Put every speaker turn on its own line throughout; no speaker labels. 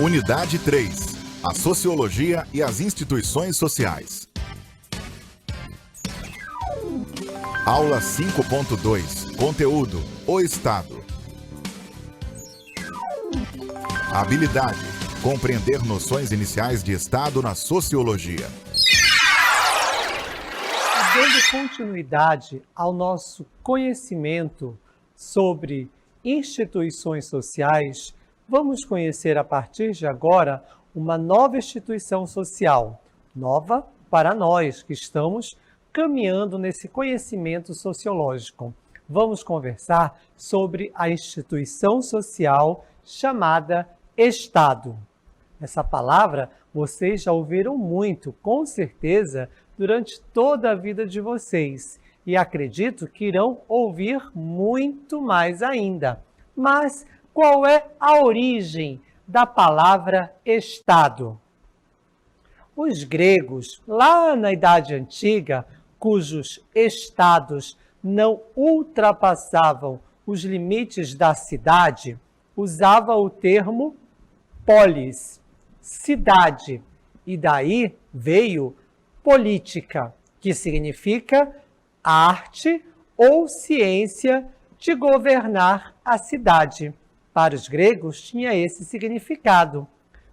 Unidade 3. A Sociologia e as Instituições Sociais. Aula 5.2. Conteúdo: o Estado. Habilidade: compreender noções iniciais de Estado na sociologia.
Dando continuidade ao nosso conhecimento sobre instituições sociais, vamos conhecer a partir de agora uma nova instituição social, nova para nós que estamos caminhando nesse conhecimento sociológico. Vamos conversar sobre a instituição social chamada Estado. Essa palavra vocês já ouviram muito, com certeza, durante toda a vida de vocês. E acredito que irão ouvir muito mais ainda. Mas qual é a origem da palavra Estado? Os gregos, lá na Idade Antiga, cujos estados não ultrapassavam os limites da cidade, usavam o termo polis, cidade, e daí veio política, que significa arte ou ciência de governar a cidade. Para os gregos tinha esse significado.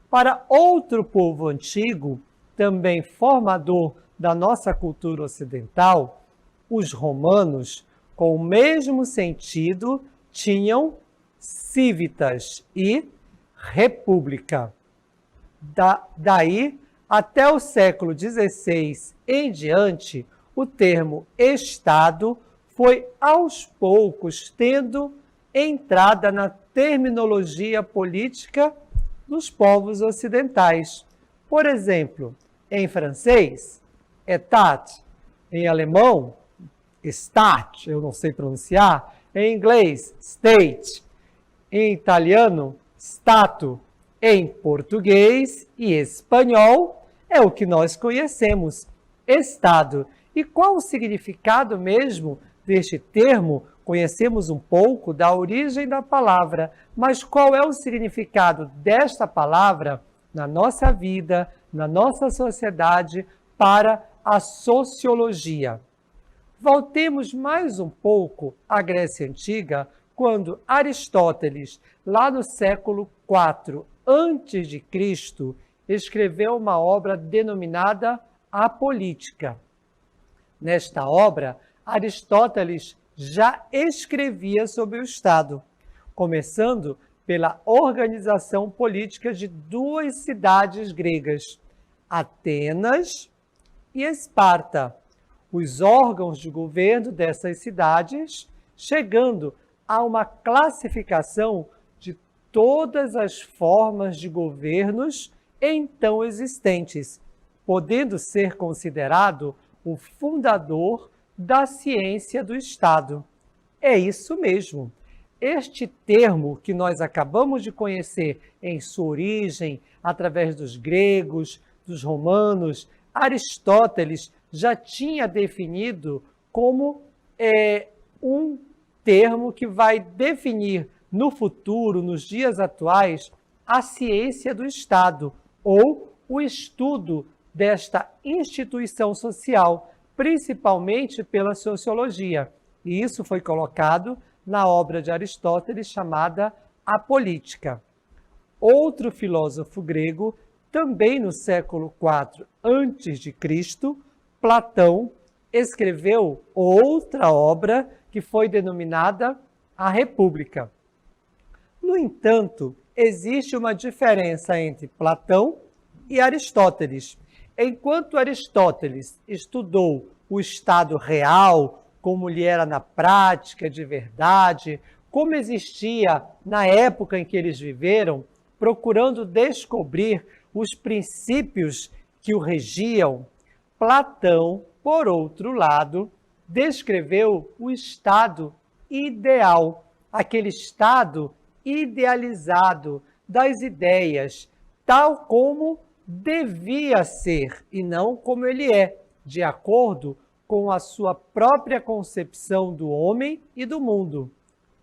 Para outro povo antigo, também formador da nossa cultura ocidental, os romanos, com o mesmo sentido, tinham civitas e república. Daí, até o século XVI em diante, o termo Estado foi aos poucos tendo entrada na terminologia política dos povos ocidentais. Por exemplo, em francês, État, em alemão, Staat, eu não sei pronunciar, em inglês, State, em italiano, Stato, em português e espanhol é o que nós conhecemos, Estado. E qual o significado mesmo deste termo? Conhecemos um pouco da origem da palavra, mas qual é o significado desta palavra na nossa vida, na nossa sociedade, para a sociologia? Voltemos mais um pouco à Grécia Antiga, quando Aristóteles, lá no século IV a.C., escreveu uma obra denominada A Política. Nesta obra, Aristóteles já escrevia sobre o Estado, começando pela organização política de duas cidades gregas, Atenas e Esparta, os órgãos de governo dessas cidades, chegando a uma classificação de todas as formas de governos então existentes, podendo ser considerado o fundador da ciência do Estado. É isso mesmo. Este termo que nós acabamos de conhecer em sua origem, através dos gregos, dos romanos, Aristóteles já tinha definido como um termo que vai definir no futuro, nos dias atuais, a ciência do Estado, ou o estudo desta instituição social, principalmente pela sociologia. E isso foi colocado na obra de Aristóteles chamada A Política. Outro filósofo grego, também no século IV a.C., Platão, escreveu outra obra que foi denominada A República. No entanto, existe uma diferença entre Platão e Aristóteles. Enquanto Aristóteles estudou o Estado real, como ele era na prática, de verdade, como existia na época em que eles viveram, procurando descobrir os princípios que o regiam, Platão, por outro lado, descreveu o estado ideal, aquele estado idealizado das ideias, tal como devia ser e não como ele é, de acordo com a sua própria concepção do homem e do mundo.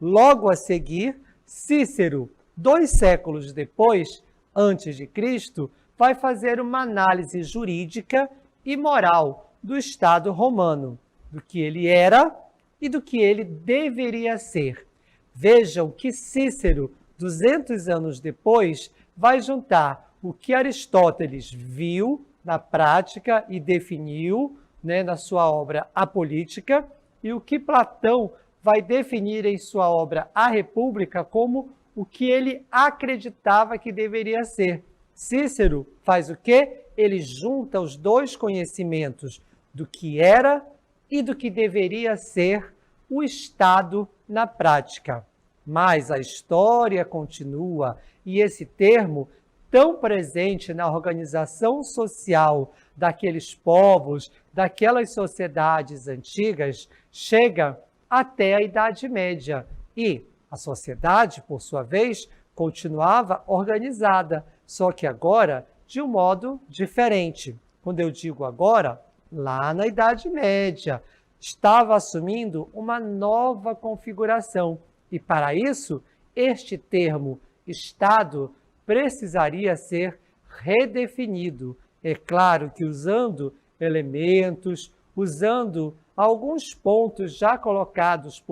Logo a seguir, Cícero, 2 séculos depois, antes de Cristo, vai fazer uma análise jurídica e moral do Estado romano, do que ele era e do que ele deveria ser. Vejam que Cícero, 200 anos depois, vai juntar o que Aristóteles viu na prática e definiu, na sua obra A Política, e o que Platão vai definir em sua obra A República como o que ele acreditava que deveria ser. Cícero faz o quê? Ele junta os dois conhecimentos do que era e do que deveria ser o Estado na prática. Mas a história continua e esse termo, tão presente na organização social daqueles povos, daquelas sociedades antigas, chega até a Idade Média. E a sociedade, por sua vez, continuava organizada, só que agora de um modo diferente. Quando eu digo agora, lá na Idade Média, estava assumindo uma nova configuração. E para isso, este termo Estado precisaria ser redefinido. É claro que usando elementos, usando alguns pontos já colocados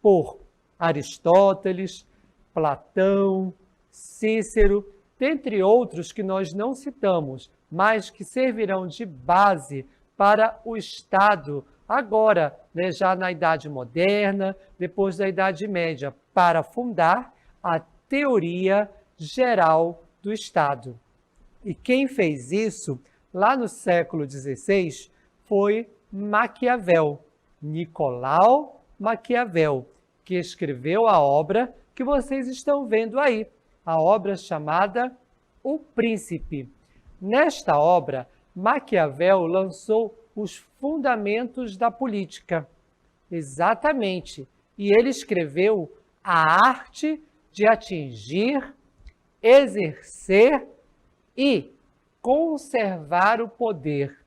por Aristóteles, Platão, Cícero, dentre outros que nós não citamos, mas que servirão de base para o Estado agora, já na Idade Moderna, depois da Idade Média, para fundar a teoria geral do Estado. E quem fez isso, lá no século XVI, foi Maquiavel, Nicolau Maquiavel, que escreveu a obra que vocês estão vendo aí, a obra chamada O Príncipe. Nesta obra, Maquiavel lançou os fundamentos da política. Exatamente. E ele escreveu a arte de atingir, exercer e conservar o poder.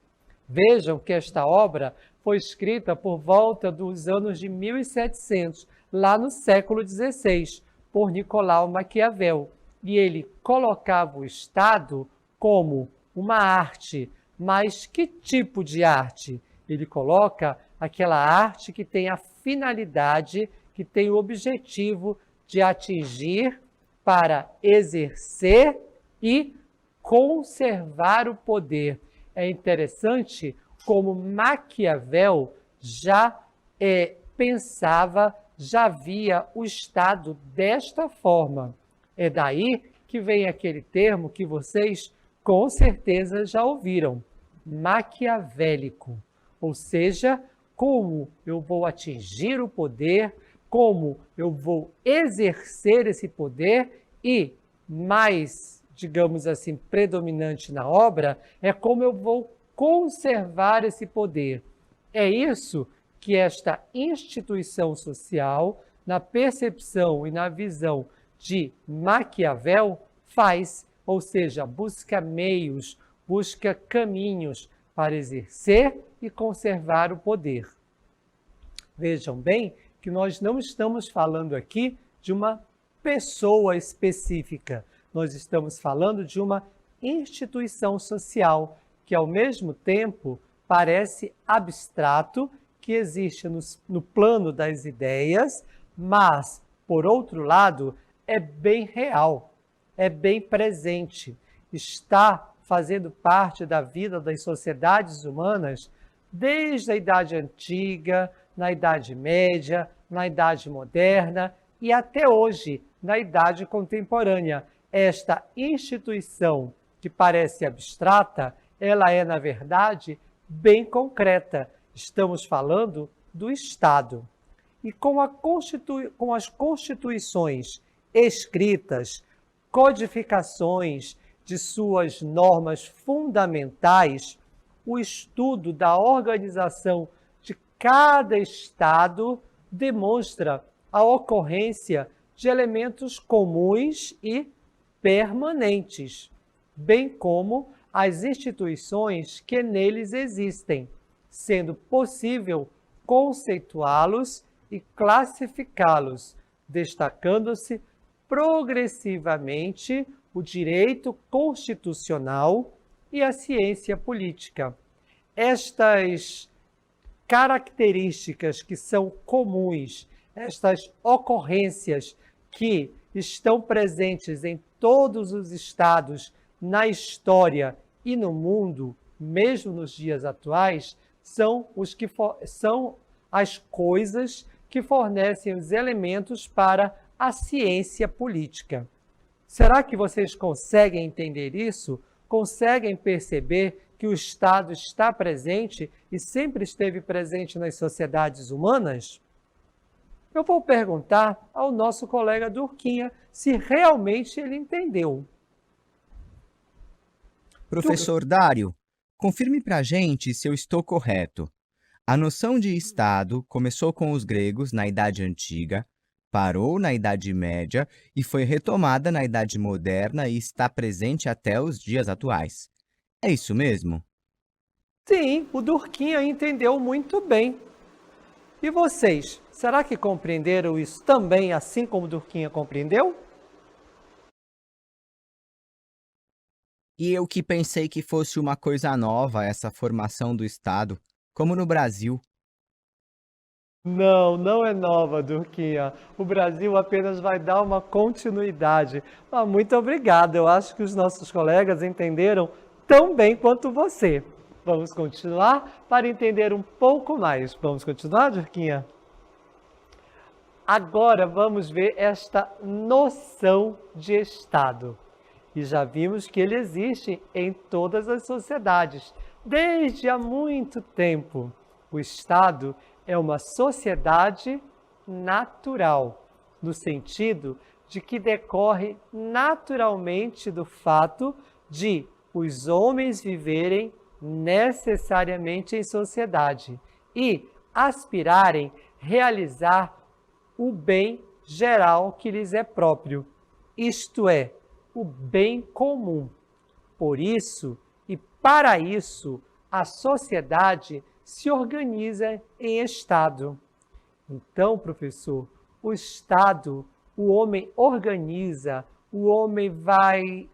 Vejam que esta obra foi escrita por volta dos anos de 1700, lá no século XVI, por Nicolau Maquiavel. E ele colocava o Estado como uma arte. Mas que tipo de arte? Ele coloca aquela arte que tem a finalidade, que tem o objetivo de atingir para exercer e conservar o poder. É interessante como Maquiavel já pensava, já via o Estado desta forma. É daí que vem aquele termo que vocês com certeza já ouviram, maquiavélico. Ou seja, como eu vou atingir o poder, como eu vou exercer esse poder e, mais, digamos assim, predominante na obra, é como eu vou conservar esse poder. É isso que esta instituição social, na percepção e na visão de Maquiavel, faz, ou seja, busca meios, busca caminhos para exercer e conservar o poder. Vejam bem que nós não estamos falando aqui de uma pessoa específica, nós estamos falando de uma instituição social que, ao mesmo tempo, parece abstrato, que existe no plano das ideias, mas, por outro lado, é bem real, é bem presente, está fazendo parte da vida das sociedades humanas desde a Idade Antiga, na Idade Média, na Idade Moderna e até hoje, na Idade Contemporânea. Esta instituição que parece abstrata, ela é, na verdade, bem concreta. Estamos falando do Estado. E com as constituições escritas, codificações de suas normas fundamentais, o estudo da organização de cada Estado demonstra a ocorrência de elementos comuns e permanentes, bem como as instituições que neles existem, sendo possível conceituá-los e classificá-los, destacando-se progressivamente o direito constitucional e a ciência política. Estas características que são comuns, estas ocorrências que estão presentes em todos os estados, na história e no mundo, mesmo nos dias atuais, são as coisas que fornecem os elementos para a ciência política. Será que vocês conseguem entender isso? Conseguem perceber que o Estado está presente e sempre esteve presente nas sociedades humanas? Eu vou perguntar ao nosso colega Durquinha se realmente ele entendeu.
Professor Dário, confirme para a gente se eu estou correto. A noção de Estado começou com os gregos na Idade Antiga, parou na Idade Média e foi retomada na Idade Moderna e está presente até os dias atuais. É isso mesmo?
Sim, o Durquinha entendeu muito bem. E vocês, será que compreenderam isso também, assim como o Durquinha compreendeu?
E eu que pensei que fosse uma coisa nova essa formação do Estado, como no Brasil.
Não, não é nova, Durquinha. O Brasil apenas vai dar uma continuidade. Mas muito obrigado. Eu acho que os nossos colegas entenderam tão bem quanto você. Vamos continuar para entender um pouco mais. Vamos continuar, Durquinha? Agora vamos ver esta noção de Estado. E já vimos que ele existe em todas as sociedades, desde há muito tempo. O Estado é uma sociedade natural, no sentido de que decorre naturalmente do fato de os homens viverem necessariamente em sociedade e aspirarem realizar o bem geral que lhes é próprio, isto é, o bem comum. Por isso e para isso, a sociedade se organiza em Estado. Então, professor, o Estado, o homem organiza, o homem vai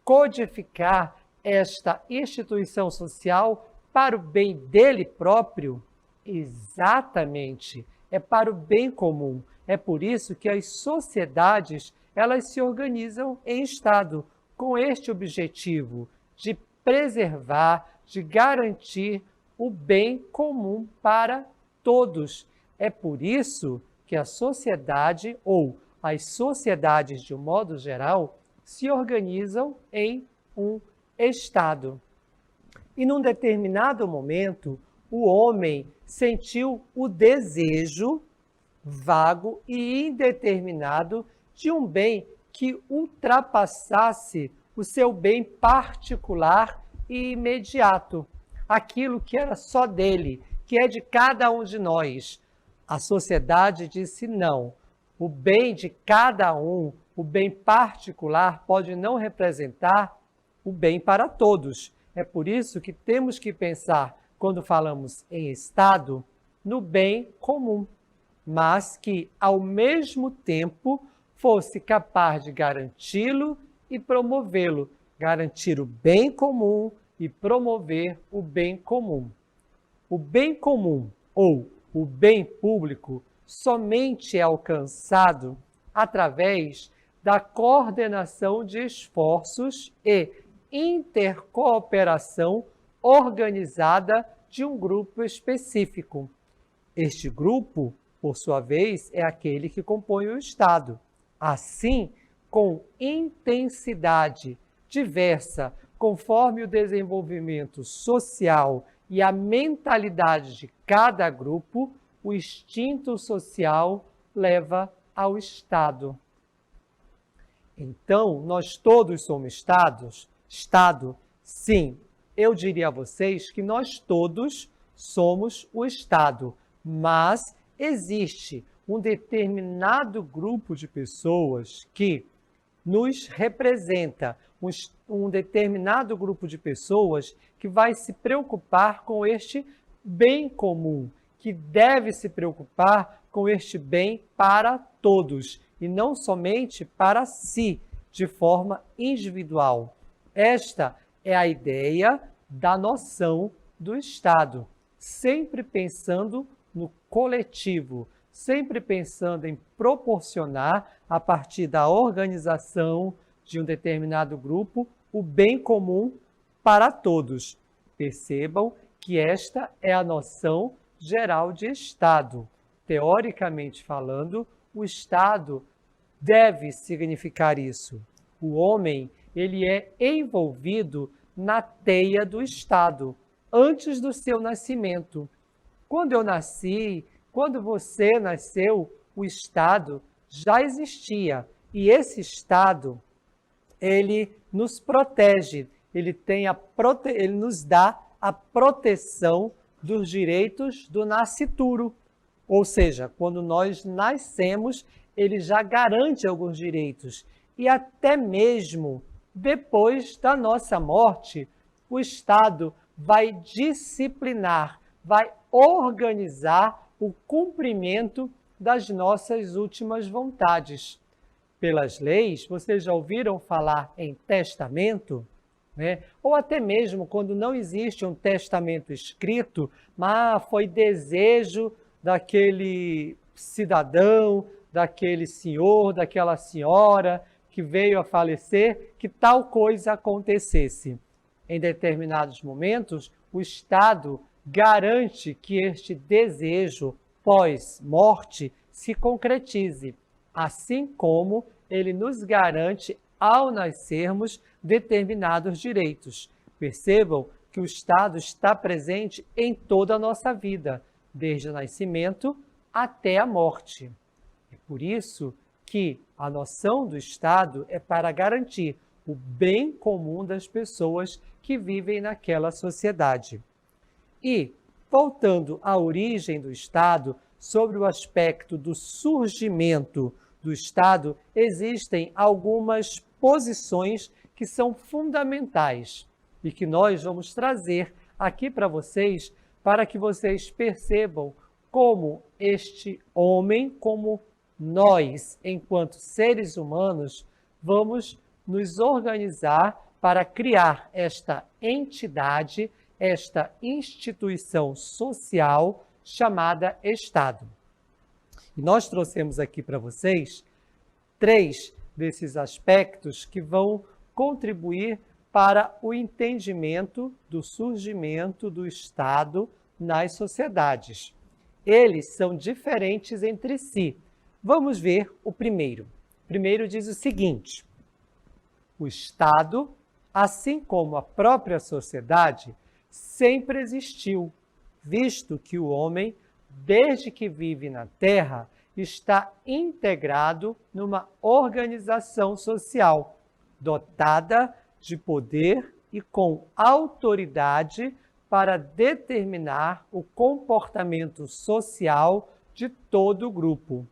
codificar esta instituição social para o bem dele próprio? Exatamente, é para o bem comum. É por isso que as sociedades, elas se organizam em Estado, com este objetivo de preservar, de garantir o bem comum para todos. É por isso que a sociedade, ou as sociedades de um modo geral, se organizam em um Estado. E num determinado momento, o homem sentiu o desejo vago e indeterminado de um bem que ultrapassasse o seu bem particular e imediato, aquilo que era só dele, que é de cada um de nós. A sociedade disse não. O bem de cada um, o bem particular, pode não representar o bem para todos. É por isso que temos que pensar, quando falamos em Estado, no bem comum, mas que, ao mesmo tempo, fosse capaz de garanti-lo e promovê-lo, garantir o bem comum e promover o bem comum. O bem comum, ou o bem público, somente é alcançado através da coordenação de esforços e intercooperação organizada de um grupo específico. Este grupo, por sua vez, é aquele que compõe o Estado. Assim, com intensidade diversa, conforme o desenvolvimento social e a mentalidade de cada grupo, o instinto social leva ao Estado. Então, nós todos somos Estado? Sim, eu diria a vocês que nós todos somos o Estado, mas existe um determinado grupo de pessoas que nos representa, um determinado grupo de pessoas que vai se preocupar com este bem comum, que deve se preocupar com este bem para todos, e não somente para si. de forma individual. Esta é a ideia da noção do Estado, sempre pensando no coletivo, sempre pensando em proporcionar, a partir da organização de um determinado grupo, o bem comum para todos. Percebam que esta é a noção geral de Estado. Teoricamente falando, o Estado deve significar isso. O homem, ele é envolvido na teia do Estado, antes do seu nascimento. Quando eu nasci, quando você nasceu, o Estado já existia. E esse Estado, ele nos protege, ele nos dá a proteção dos direitos do nascituro. Ou seja, quando nós nascemos, ele já garante alguns direitos. E até mesmo depois da nossa morte, o Estado vai disciplinar, vai organizar o cumprimento das nossas últimas vontades. Pelas leis, vocês já ouviram falar em testamento? Né? Ou até mesmo quando não existe um testamento escrito, mas foi desejo daquele cidadão, daquele senhor, daquela senhora que veio a falecer, que tal coisa acontecesse. Em determinados momentos, o Estado garante que este desejo pós-morte se concretize, assim como ele nos garante, ao nascermos, determinados direitos. Percebam que o Estado está presente em toda a nossa vida, desde o nascimento até a morte. É por isso que a noção do Estado é para garantir o bem comum das pessoas que vivem naquela sociedade. E, voltando à origem do Estado, sobre o aspecto do surgimento do Estado, existem algumas posições que são fundamentais e que nós vamos trazer aqui para vocês, para que vocês percebam como este homem, como nós, enquanto seres humanos, vamos nos organizar para criar esta entidade, esta instituição social chamada Estado. E nós trouxemos aqui para vocês 3 desses aspectos que vão contribuir para o entendimento do surgimento do Estado nas sociedades. Eles são diferentes entre si. Vamos ver o primeiro. O primeiro diz o seguinte: o Estado, assim como a própria sociedade, sempre existiu, visto que o homem, desde que vive na Terra, está integrado numa organização social, dotada de poder e com autoridade para determinar o comportamento social de todo o grupo.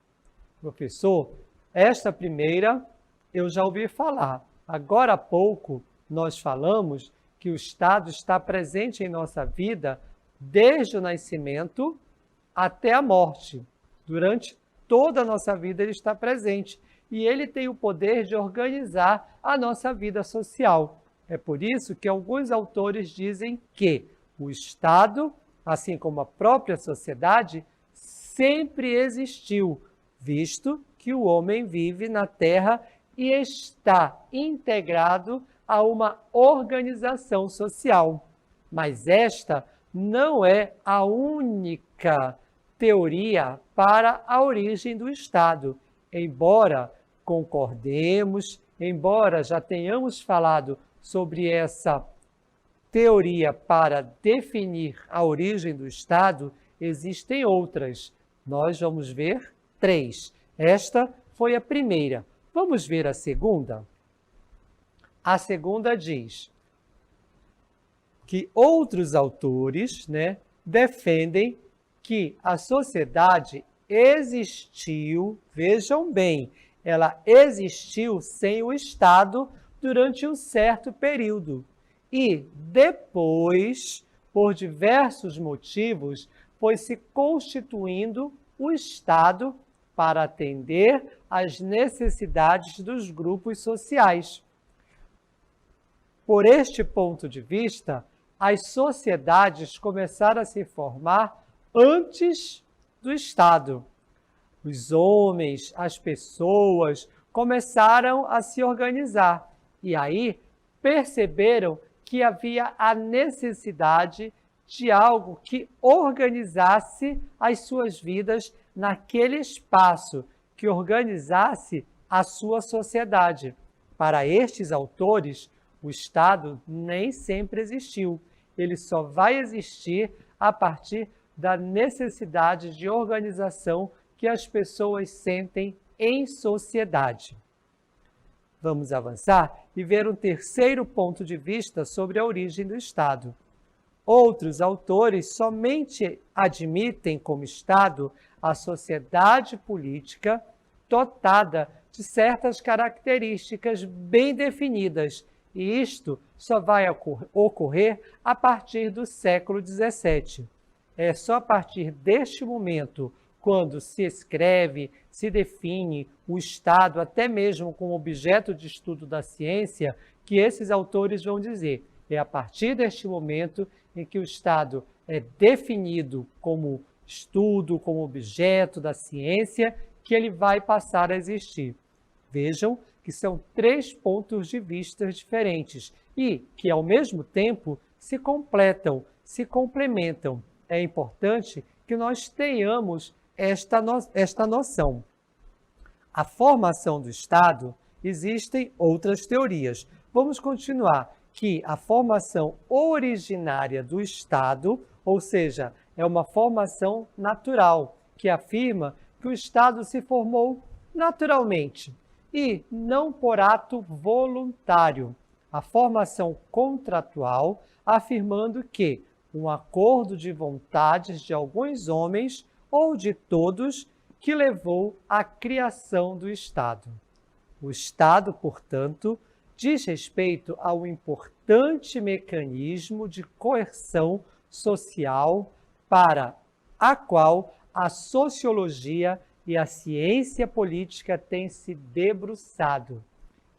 Professor, esta primeira eu já ouvi falar. Agora há pouco nós falamos que o Estado está presente em nossa vida desde o nascimento até a morte. Durante toda a nossa vida ele está presente e ele tem o poder de organizar a nossa vida social. É por isso que alguns autores dizem que o Estado, assim como a própria sociedade, sempre existiu, visto que o homem vive na Terra e está integrado a uma organização social. Mas esta não é a única teoria para a origem do Estado. Embora concordemos, embora já tenhamos falado sobre essa teoria para definir a origem do Estado, existem outras. Nós vamos ver 3. Esta foi a primeira. Vamos ver a segunda? A segunda diz que outros autores, defendem que a sociedade existiu, vejam bem, ela existiu sem o Estado durante um certo período. E depois, por diversos motivos, foi se constituindo o Estado para atender às necessidades dos grupos sociais. Por este ponto de vista, as sociedades começaram a se formar antes do Estado. Os homens, as pessoas começaram a se organizar e aí perceberam que havia a necessidade de algo que organizasse as suas vidas naquele espaço, que organizasse a sua sociedade. Para estes autores, o Estado nem sempre existiu. Ele só vai existir a partir da necessidade de organização que as pessoas sentem em sociedade. Vamos avançar e ver um terceiro ponto de vista sobre a origem do Estado. Outros autores somente admitem como Estado a sociedade política dotada de certas características bem definidas, e isto só vai ocorrer a partir do século XVII. É só a partir deste momento, quando se escreve, se define o Estado, até mesmo como objeto de estudo da ciência, que esses autores vão dizer. É a partir deste momento em que o Estado é definido como estudo, como objeto da ciência, que ele vai passar a existir. Vejam que são 3 pontos de vista diferentes e que, ao mesmo tempo, se completam, se complementam. É importante que nós tenhamos esta noção. A formação do Estado, existem outras teorias. Vamos continuar que a formação originária do Estado, ou seja, é uma formação natural, que afirma que o Estado se formou naturalmente e não por ato voluntário. A formação contratual, afirmando que um acordo de vontades de alguns homens ou de todos que levou à criação do Estado. O Estado, portanto, diz respeito a um importante mecanismo de coerção social para a qual a sociologia e a ciência política têm se debruçado.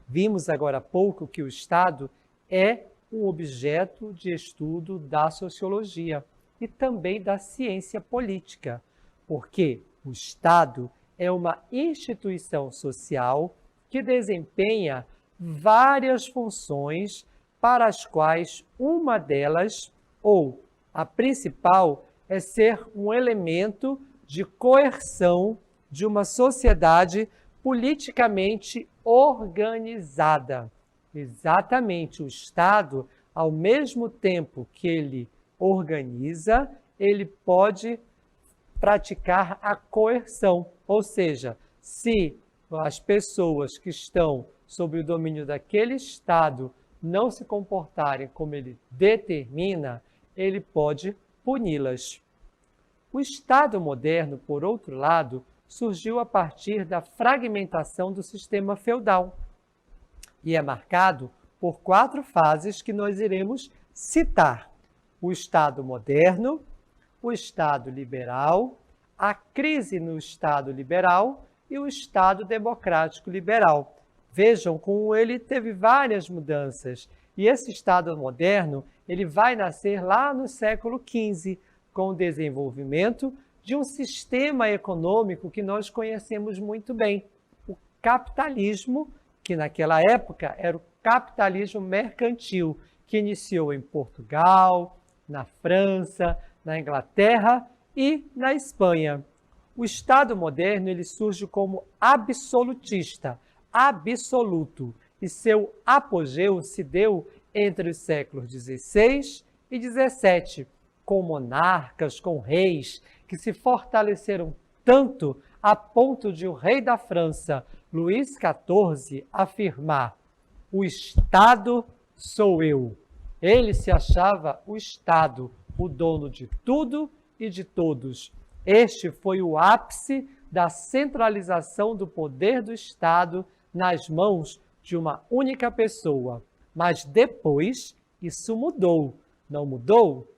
Vimos agora há pouco que o Estado é um objeto de estudo da sociologia e também da ciência política, porque o Estado é uma instituição social que desempenha várias funções, para as quais uma delas, ou a principal, é ser um elemento de coerção de uma sociedade politicamente organizada. Exatamente, o Estado, ao mesmo tempo que ele organiza, ele pode praticar a coerção, ou seja, se as pessoas que estão sob o domínio daquele Estado não se comportarem como ele determina, ele pode puni-las. O Estado moderno, por outro lado, surgiu a partir da fragmentação do sistema feudal e é marcado por 4 fases que nós iremos citar: o Estado moderno, o Estado liberal, a crise no Estado liberal e o Estado democrático liberal. Vejam como ele teve várias mudanças. E esse Estado moderno, ele vai nascer lá no século XV, com o desenvolvimento de um sistema econômico que nós conhecemos muito bem, o capitalismo, que naquela época era o capitalismo mercantil, que iniciou em Portugal, na França, na Inglaterra e na Espanha. O Estado moderno ele surge como absolutista, absoluto, e seu apogeu se deu entre os séculos XVI e XVII, com monarcas, com reis, que se fortaleceram tanto a ponto de o rei da França, Luís XIV, afirmar: o Estado sou eu. Ele se achava o Estado, o dono de tudo e de todos. Este foi o ápice da centralização do poder do Estado nas mãos de uma única pessoa. Mas depois isso mudou. Não mudou?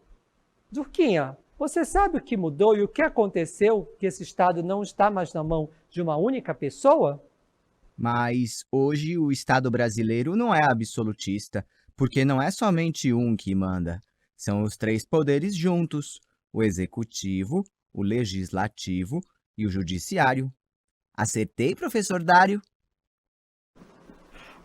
Durquinha, você sabe o que mudou e o que aconteceu que esse Estado não está mais na mão de uma única pessoa?
Mas hoje o Estado brasileiro não é absolutista, porque não é somente um que manda. São os três poderes juntos: o executivo, o legislativo e o judiciário. Acertei, professor Dário?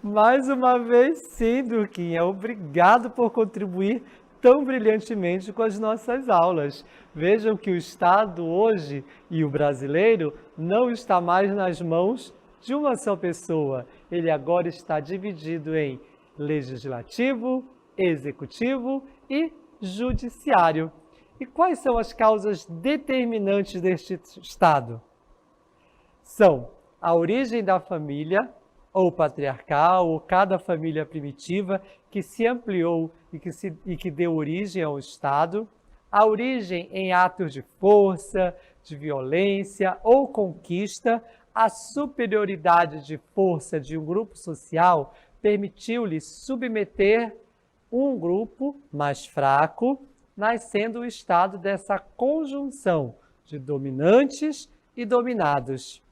Mais uma vez, sim, Durquinha. Obrigado por contribuir tão brilhantemente com as nossas aulas. Vejam que o Estado hoje e o brasileiro não está mais nas mãos de uma só pessoa. Ele agora está dividido em legislativo, executivo e judiciário. E quais são as causas determinantes deste Estado? São a origem da família, ou patriarcal, ou cada família primitiva que se ampliou e que deu origem ao Estado, a origem em atos de força, de violência ou conquista, a superioridade de força de um grupo social permitiu-lhe submeter um grupo mais fraco, nascendo o Estado dessa conjunção de dominantes e dominados.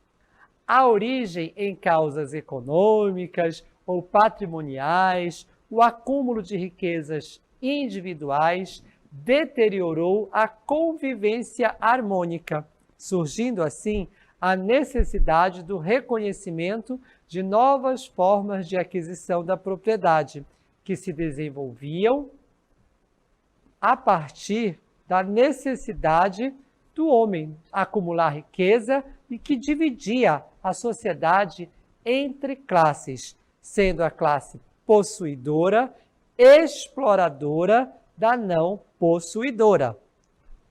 A origem em causas econômicas ou patrimoniais, o acúmulo de riquezas individuais deteriorou a convivência harmônica, surgindo assim a necessidade do reconhecimento de novas formas de aquisição da propriedade, que se desenvolviam a partir da necessidade do homem acumular riqueza e que dividia a sociedade entre classes, sendo a classe possuidora exploradora da não possuidora,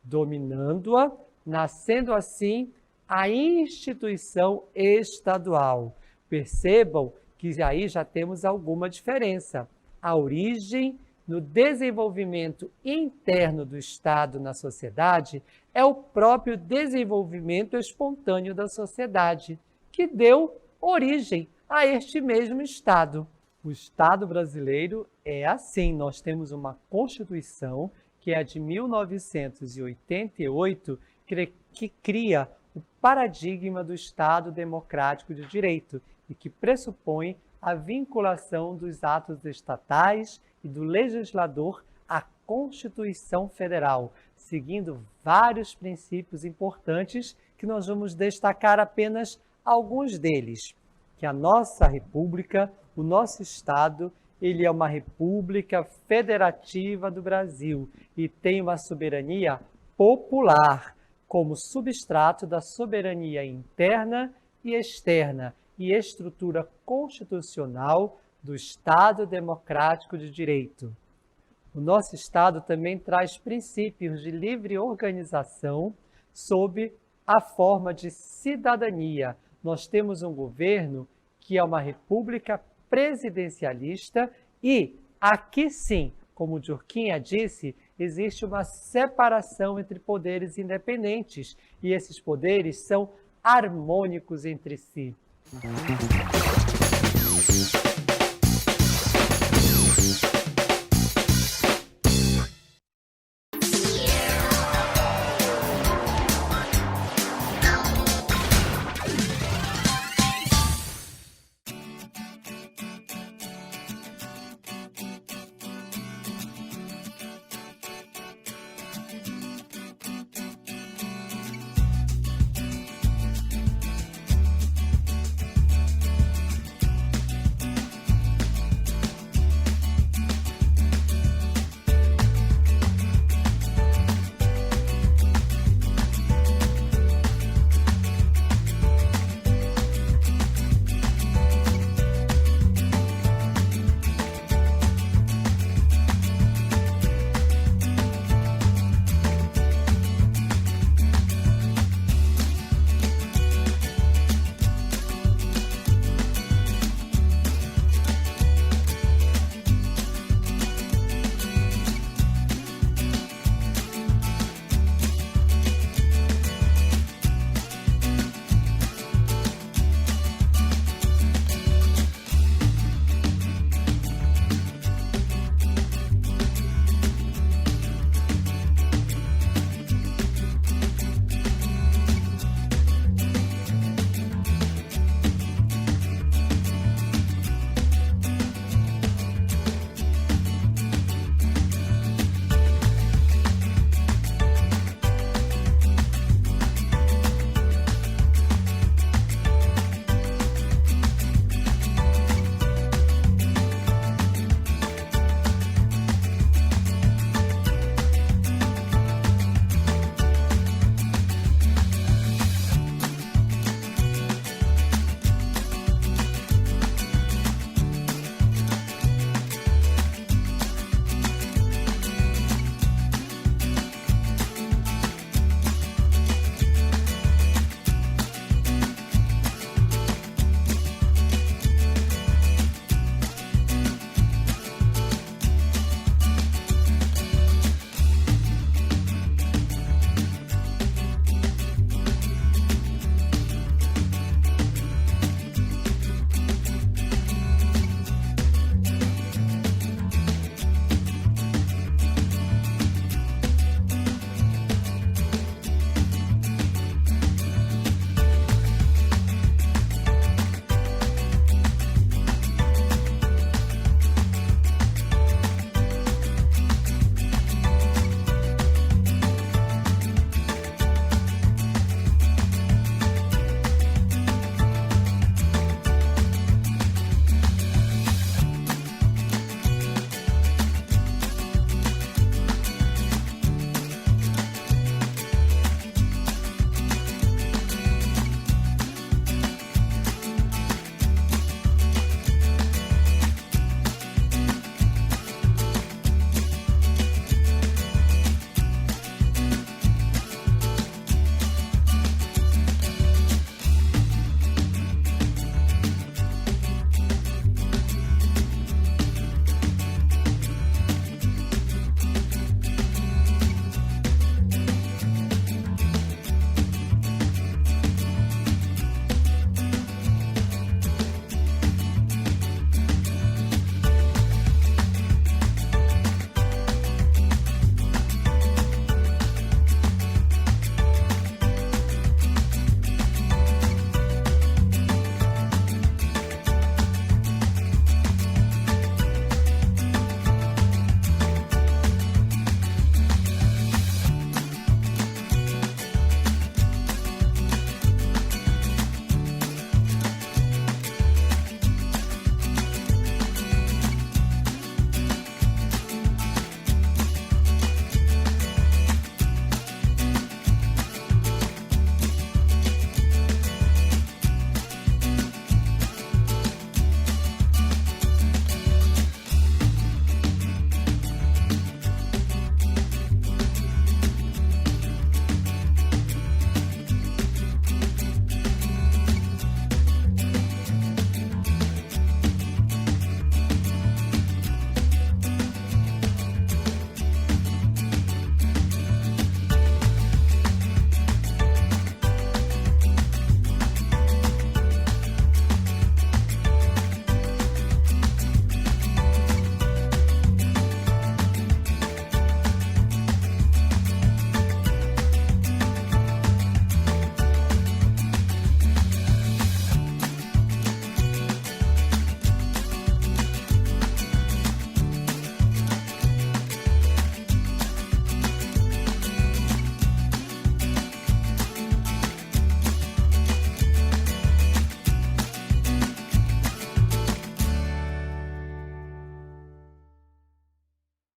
dominando-a, nascendo assim a instituição estadual. Percebam que aí já temos alguma diferença. A origem no desenvolvimento interno do Estado na sociedade é o próprio desenvolvimento espontâneo da sociedade, que deu origem a este mesmo Estado. O Estado brasileiro é assim. Nós temos uma Constituição, que é de 1988, que cria o paradigma do Estado democrático de direito e que pressupõe a vinculação dos atos estatais e do legislador à Constituição Federal, seguindo vários princípios importantes que nós vamos destacar apenas alguns deles. Que a nossa República, o nosso Estado, ele é uma República Federativa do Brasil e tem uma soberania popular como substrato da soberania interna e externa e estrutura constitucional do Estado Democrático de Direito. O nosso Estado também traz princípios de livre organização sob a forma de cidadania. Nós temos um governo que é uma república presidencialista e, aqui sim, como Durquinha disse, existe uma separação entre poderes independentes e esses poderes são harmônicos entre si.